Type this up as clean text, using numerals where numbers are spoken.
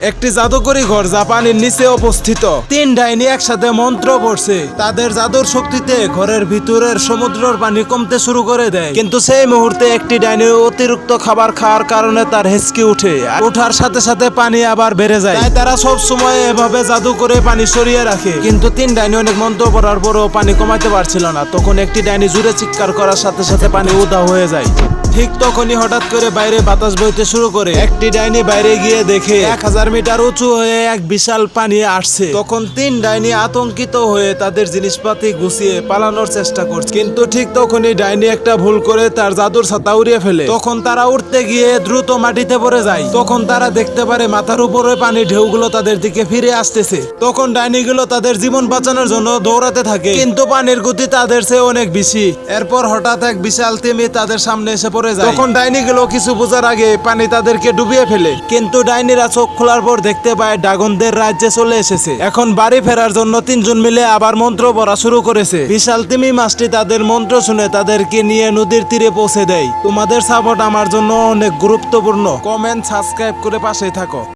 একটি জাদুকরী ঘর যা পানির নিচে অবস্থিত। তিন ডাইনি একসাথে মন্ত্র পড়ছে। তাদের জাদুর শক্তিতে ঘরের ভিতরের সমুদ্রের পানি কমতে শুরু করে দেয়। কিন্তু সেই মুহূর্তে একটি ডাইনি অতিরিক্ত খাবার খাওয়ার কারণে তার হেঁচকি উঠে। আর ওঠার সাথে সাথে পানি আবার বেড়ে যায়। তাই তারা সব সময় এভাবে জাদু করে পানি সরিয়ে রাখে। কিন্তু তিন ডাইনি অনেক মন্ত্র পড়ার পরও পানি কমাতে পারছিল না। তখন একটি ডাইনি জুড়ে চিৎকার করার সাথে সাথে পানি উধাও হয়ে যায়। ঠিক তখনই হঠাৎ করে বাইরে বাতাস বইতে শুরু করে। একটি ডাইনি বাইরে গিয়ে দেখে 1000 মিটার উঁচু হয়ে এক বিশাল পানি আসছে। তখন তিন ডাইনি আতঙ্কিত হয়ে তাদের জিনিসপাতি গুছিয়ে পালানোর চেষ্টা করছে। কিন্তু ঠিক তখনই ডাইনি একটা ভুল করে তার জাদুর ছাতা উড়িয়ে ফেলে। তখন তারা উঠতে গিয়ে দ্রুত মাটিতে পড়ে যায়। তখন তারা দেখতে পারে মাথার উপরে পানি ঢেউগুলো তাদের দিকে ফিরে আসতেছে। তখন ডাইনিগুলো তাদের জীবন বাঁচানোর জন্য দৌড়াতে থাকে, কিন্তু পানির গতি তাদের চেয়ে অনেক বেশি। এরপর হঠাৎ এক বিশাল তিমি তাদের সামনে এসে পড়ে যায়। তখন ডাইনিগুলো কিছু বোঝার আগে পানি তাদেরকে ডুবিয়ে ফেলে। কিন্তু ডাইনিরা চোখ খোলার পর দেখতে পায় ড্রাগনদের রাজ্যে চলে এসেছে। এখন বাড়ি ফেরার জন্য তিনজন মিলে আবার মন্ত্র পড়া শুরু করেছে। বিশাল তিমি মাছটি তাদের মন্ত্র শুনে তাদেরকে নিয়ে নদীর তীরে পৌঁছে দেয়। তোমাদের সাপোর্ট আমার জন্য অনেক গুরুত্বপূর্ণ। কমেন্ট, সাবস্ক্রাইব করে পাশেই থাকো।